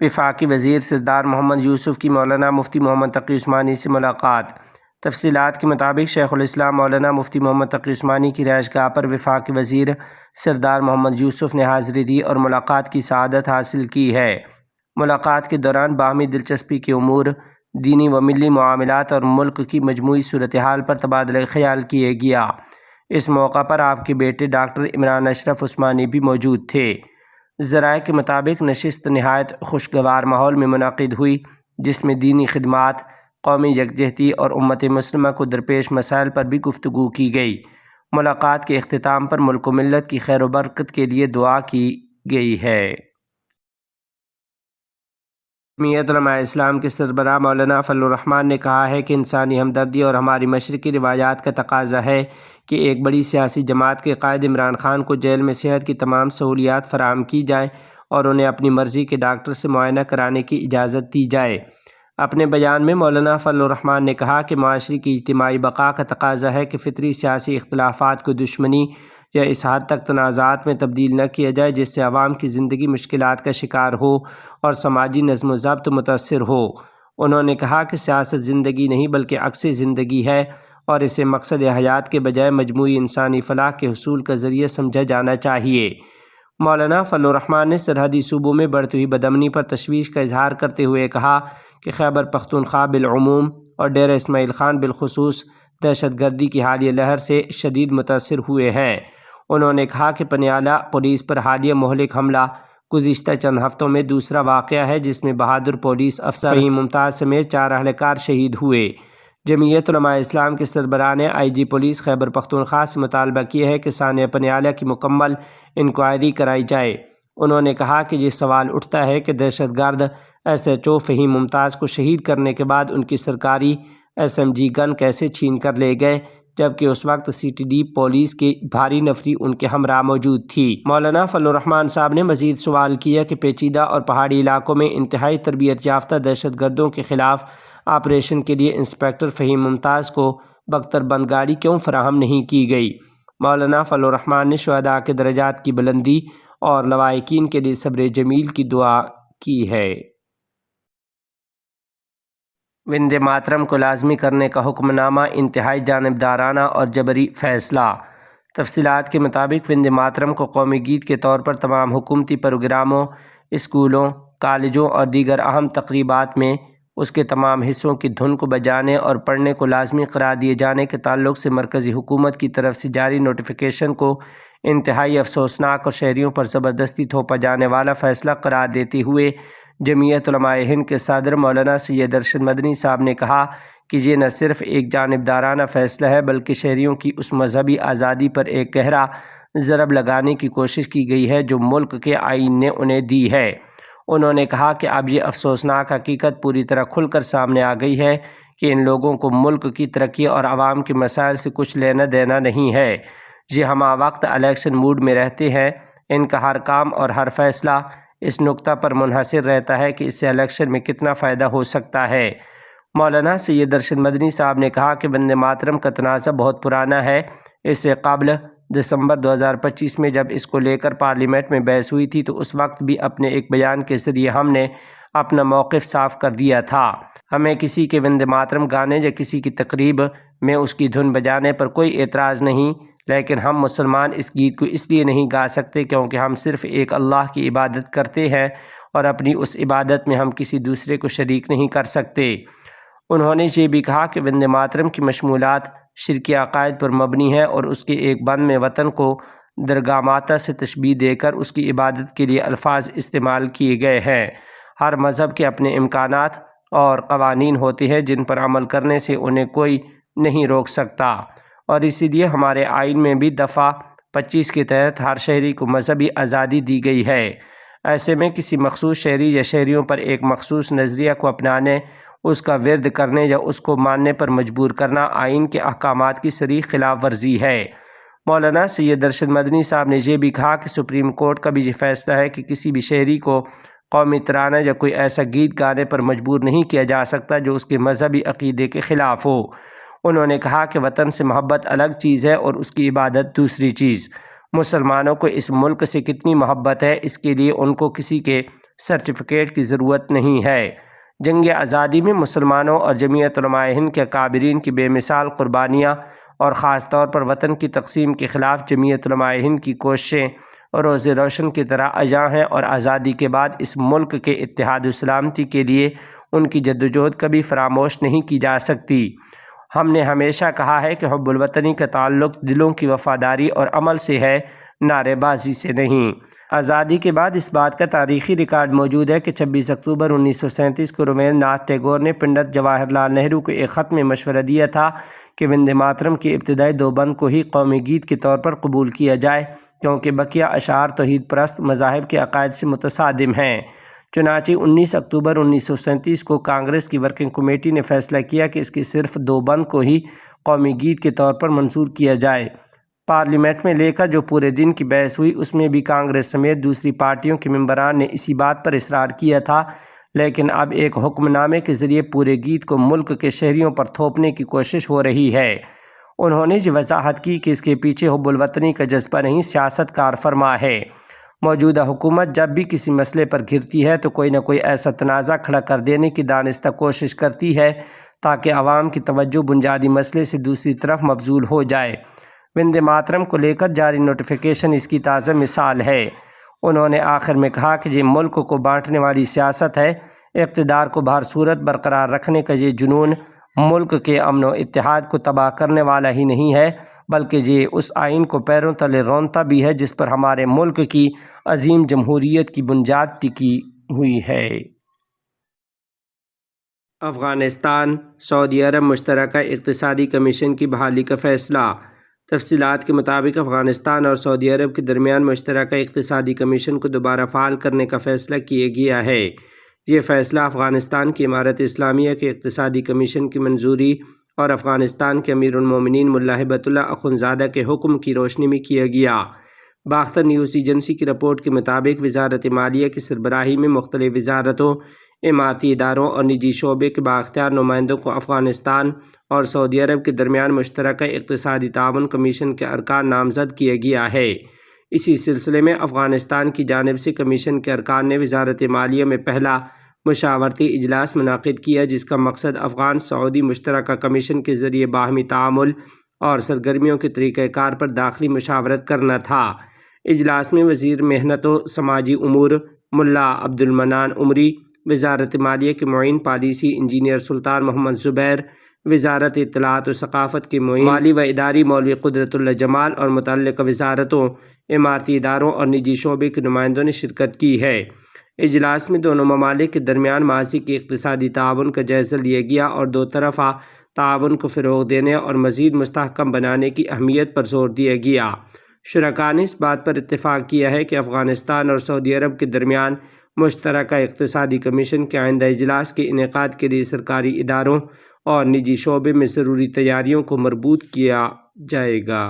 وفاقی وزیر سردار محمد یوسف کی مولانا مفتی محمد تقی عثمانی سے ملاقات۔ تفصیلات کے مطابق شیخ الاسلام مولانا مفتی محمد تقی عثمانی کی رہائش گاہ پر وفاقی وزیر سردار محمد یوسف نے حاضری دی اور ملاقات کی سعادت حاصل کی ہے۔ ملاقات کے دوران باہمی دلچسپی کے امور، دینی و ملی معاملات اور ملک کی مجموعی صورتحال پر تبادلہ خیال کیے گیا۔ اس موقع پر آپ کے بیٹے ڈاکٹر عمران اشرف عثمانی بھی موجود تھے۔ ذرائع کے مطابق نشست نہایت خوشگوار ماحول میں منعقد ہوئی، جس میں دینی خدمات، قومی یکجہتی اور امت مسلمہ کو درپیش مسائل پر بھی گفتگو کی گئی۔ ملاقات کے اختتام پر ملک و ملت کی خیر و برکت کے لیے دعا کی گئی ہے۔ جمعیت علماء اسلام کے سربراہ مولانا فضل الرحمان نے کہا ہے کہ انسانی ہمدردی اور ہماری مشرقی روایات کا تقاضا ہے کہ ایک بڑی سیاسی جماعت کے قائد عمران خان کو جیل میں صحت کی تمام سہولیات فراہم کی جائیں اور انہیں اپنی مرضی کے ڈاکٹر سے معائنہ کرانے کی اجازت دی جائے۔ اپنے بیان میں مولانا فضل الرحمان نے کہا کہ معاشرے کی اجتماعی بقا کا تقاضا ہے کہ فطری سیاسی اختلافات کو دشمنی یا اس حد تک تنازعات میں تبدیل نہ کیا جائے جس سے عوام کی زندگی مشکلات کا شکار ہو اور سماجی نظم و ضبط متاثر ہو۔ انہوں نے کہا کہ سیاست زندگی نہیں بلکہ عکس زندگی ہے اور اسے مقصد حیات کے بجائے مجموعی انسانی فلاح کے حصول کا ذریعہ سمجھا جانا چاہیے۔ مولانا فضل الرحمان نے سرحدی صوبوں میں بڑھتی ہوئی بدامنی پر تشویش کا اظہار کرتے ہوئے کہا کہ خیبر پختونخوا بالعموم اور ڈیرہ اسماعیل خان بالخصوص دہشت گردی کی حالیہ لہر سے شدید متاثر ہوئے ہیں۔ انہوں نے کہا کہ پنیالہ پولیس پر حالیہ مہلک حملہ گزشتہ چند ہفتوں میں دوسرا واقعہ ہے جس میں بہادر پولیس افسر فہیم ممتاز سمیت 4 اہلکار شہید ہوئے۔ جمعیت علماء اسلام کے سربراہ نے آئی جی پولیس خیبر پختونخوا سے مطالبہ کیا ہے کہ سانحہ پنیالہ کی مکمل انکوائری کرائی جائے۔ انہوں نے کہا کہ یہ سوال اٹھتا ہے کہ دہشت گرد ایس ایچ او فہیم ممتاز کو شہید کرنے کے بعد ان کی سرکاری ایس ایم جی گن کیسے چھین کر لے گئے جبکہ اس وقت سی ٹی ڈی پولیس کی بھاری نفری ان کے ہمراہ موجود تھی۔ مولانا فضل الرحمان صاحب نے مزید سوال کیا کہ پیچیدہ اور پہاڑی علاقوں میں انتہائی تربیت یافتہ دہشت گردوں کے خلاف آپریشن کے لیے انسپکٹر فہیم ممتاز کو بختر بند گاڑی کیوں فراہم نہیں کی گئی؟ مولانا فضل الرحمان نے شہداء کے درجات کی بلندی اور لواحقین کے لیے صبر جمیل کی دعا کی ہے۔ وندے ماترم کو لازمی کرنے کا حکم نامہ انتہائی جانبدارانہ اور جبری فیصلہ۔ تفصیلات کے مطابق وندے ماترم کو قومی گیت کے طور پر تمام حکومتی پروگراموں، اسکولوں، کالجوں اور دیگر اہم تقریبات میں اس کے تمام حصوں کی دھن کو بجانے اور پڑھنے کو لازمی قرار دیے جانے کے تعلق سے مرکزی حکومت کی طرف سے جاری نوٹیفیکیشن کو انتہائی افسوسناک اور شہریوں پر زبردستی تھوپا جانے والا فیصلہ قرار دیتے ہوئے جمعیت علماء ہند کے صدر مولانا سید ارشد مدنی صاحب نے کہا کہ یہ نہ صرف ایک جانبدارانہ فیصلہ ہے بلکہ شہریوں کی اس مذہبی آزادی پر ایک گہرا ضرب لگانے کی کوشش کی گئی ہے جو ملک کے آئین نے انہیں دی ہے۔ انہوں نے کہا کہ اب یہ افسوسناک حقیقت پوری طرح کھل کر سامنے آ گئی ہے کہ ان لوگوں کو ملک کی ترقی اور عوام کے مسائل سے کچھ لینا دینا نہیں ہے۔ یہ ہمہ وقت الیکشن موڈ میں رہتے ہیں۔ ان کا ہر کام اور ہر فیصلہ اس نقطہ پر منحصر رہتا ہے کہ اس سے الیکشن میں کتنا فائدہ ہو سکتا ہے۔ مولانا سید ارشد مدنی صاحب نے کہا کہ وندے ماترم کا تنازع بہت پرانا ہے۔ اس سے قبل دسمبر 2025 میں جب اس کو لے کر پارلیمنٹ میں بحث ہوئی تھی تو اس وقت بھی اپنے ایک بیان کے ذریعے ہم نے اپنا موقف صاف کر دیا تھا۔ ہمیں کسی کے وندے ماترم گانے یا کسی کی تقریب میں اس کی دھن بجانے پر کوئی اعتراض نہیں، لیکن ہم مسلمان اس گیت کو اس لیے نہیں گا سکتے کیونکہ ہم صرف ایک اللہ کی عبادت کرتے ہیں اور اپنی اس عبادت میں ہم کسی دوسرے کو شریک نہیں کر سکتے۔ انہوں نے یہ بھی کہا کہ وندے ماترم کی مشمولات شرکی عقائد پر مبنی ہے اور اس کے ایک بند میں وطن کو درگاہ ماتا سے تشبیہ دے کر اس کی عبادت کے لیے الفاظ استعمال کیے گئے ہیں۔ ہر مذہب کے اپنے امکانات اور قوانین ہوتے ہیں جن پر عمل کرنے سے انہیں کوئی نہیں روک سکتا، اور اسی لیے ہمارے آئین میں بھی دفعہ 25 کے تحت ہر شہری کو مذہبی آزادی دی گئی ہے۔ ایسے میں کسی مخصوص شہری یا شہریوں پر ایک مخصوص نظریہ کو اپنانے، اس کا ورد کرنے یا اس کو ماننے پر مجبور کرنا آئین کے احکامات کی صریح خلاف ورزی ہے۔ مولانا سید ارشد مدنی صاحب نے یہ بھی کہا کہ سپریم کورٹ کا بھی یہ فیصلہ ہے کہ کسی بھی شہری کو قومی ترانہ یا کوئی ایسا گیت گانے پر مجبور نہیں کیا جا سکتا جو اس کے مذہبی عقیدے کے خلاف ہو۔ انہوں نے کہا کہ وطن سے محبت الگ چیز ہے اور اس کی عبادت دوسری چیز۔ مسلمانوں کو اس ملک سے کتنی محبت ہے اس کے لیے ان کو کسی کے سرٹیفکیٹ کی ضرورت نہیں ہے۔ جنگ آزادی میں مسلمانوں اور جمعیت علماء ہند کے اکابرین کی بے مثال قربانیاں اور خاص طور پر وطن کی تقسیم کے خلاف جمعیت علماء ہند کی کوششیں روز روشن کی طرح عیاں ہیں، اور آزادی کے بعد اس ملک کے اتحاد و سلامتی کے لیے ان کی جدوجہد کبھی فراموش نہیں کی جا سکتی۔ ہم نے ہمیشہ کہا ہے کہ حب الوطنی کا تعلق دلوں کی وفاداری اور عمل سے ہے، نعرے بازی سے نہیں۔ آزادی کے بعد اس بات کا تاریخی ریکارڈ موجود ہے کہ 26 اکتوبر 1937 کو رابندر ناتھ ٹیگور نے پنڈت جواہر لال نہرو کو ایک خط میں مشورہ دیا تھا کہ وندے ماترم کی ابتدائی 2 بند کو ہی قومی گیت کے طور پر قبول کیا جائے، کیونکہ بقیہ اشعار توحید پرست مذاہب کے عقائد سے متصادم ہیں۔ چنانچہ 19 اکتوبر 1937 کو کانگریس کی ورکنگ کمیٹی نے فیصلہ کیا کہ اس کی صرف 2 بند کو ہی قومی گیت کے طور پر منظور کیا جائے۔ پارلیمنٹ میں لے کر جو پورے دن کی بحث ہوئی، اس میں بھی کانگریس سمیت دوسری پارٹیوں کے ممبران نے اسی بات پر اصرار کیا تھا، لیکن اب ایک حکم نامے کے ذریعے پورے گیت کو ملک کے شہریوں پر تھوپنے کی کوشش ہو رہی ہے۔ انہوں نے یہ وضاحت کی کہ اس کے پیچھے حب الوطنی کا جذبہ نہیں، سیاست کار فرما ہے۔ موجودہ حکومت جب بھی کسی مسئلے پر گھرتی ہے تو کوئی نہ کوئی ایسا تنازع کھڑا کر دینے کی دانستہ کوشش کرتی ہے تاکہ عوام کی توجہ بنیادی مسئلے سے دوسری طرف مبذول ہو جائے۔ وندے ماترم کو لے کر جاری نوٹیفیکیشن اس کی تازہ مثال ہے۔ انہوں نے آخر میں کہا کہ یہ ملک کو بانٹنے والی سیاست ہے۔ اقتدار کو بہر صورت برقرار رکھنے کا یہ جنون ملک کے امن و اتحاد کو تباہ کرنے والا ہی نہیں ہے، بلکہ یہ اس آئین کو پیروں تلے رونتا بھی ہے جس پر ہمارے ملک کی عظیم جمہوریت کی بنیاد ٹکی ہوئی ہے۔ افغانستان سعودی عرب مشترکہ اقتصادی کمیشن کی بحالی کا فیصلہ۔ تفصیلات کے مطابق افغانستان اور سعودی عرب کے درمیان مشترکہ اقتصادی کمیشن کو دوبارہ فعال کرنے کا فیصلہ کیا گیا ہے۔ یہ فیصلہ افغانستان کی امارت اسلامیہ کے اقتصادی کمیشن کی منظوری اور افغانستان کے امیر المومنین ملا ہیبت اللہ اخندزادہ کے حکم کی روشنی میں کیا گیا۔ باختر نیوز ایجنسی کی رپورٹ کے مطابق وزارت مالیہ کی سربراہی میں مختلف وزارتوں، اماراتی اداروں اور نجی شعبے کے بااختیار نمائندوں کو افغانستان اور سعودی عرب کے درمیان مشترکہ اقتصادی تعاون کمیشن کے ارکان نامزد کیا گیا ہے۔ اسی سلسلے میں افغانستان کی جانب سے کمیشن کے ارکان نے وزارت مالیہ میں پہلا مشاورتی اجلاس منعقد کیا، جس کا مقصد افغان سعودی مشترکہ کمیشن کے ذریعے باہمی تعامل اور سرگرمیوں کے طریقہ کار پر داخلی مشاورت کرنا تھا۔ اجلاس میں وزیر محنت و سماجی امور ملا عبدالمنان عمری، وزارت مالیہ کے معین پالیسی انجینئر سلطان محمد زبیر، وزارت اطلاعات و ثقافت کے معین مالی و اداری مولوی قدرت اللہ جمال اور متعلقہ وزارتوں، اماراتی اداروں اور نجی شعبے کے نمائندوں نے شرکت کی ہے۔ اجلاس میں دونوں ممالک کے درمیان ماضی کے اقتصادی تعاون کا جائزہ لیا گیا اور 2 طرفہ تعاون کو فروغ دینے اور مزید مستحکم بنانے کی اہمیت پر زور دیا گیا۔ شرکاء نے اس بات پر اتفاق کیا ہے کہ افغانستان اور سعودی عرب کے درمیان مشترکہ اقتصادی کمیشن کے آئندہ اجلاس کے انعقاد کے لیے سرکاری اداروں اور نجی شعبے میں ضروری تیاریوں کو مربوط کیا جائے گا۔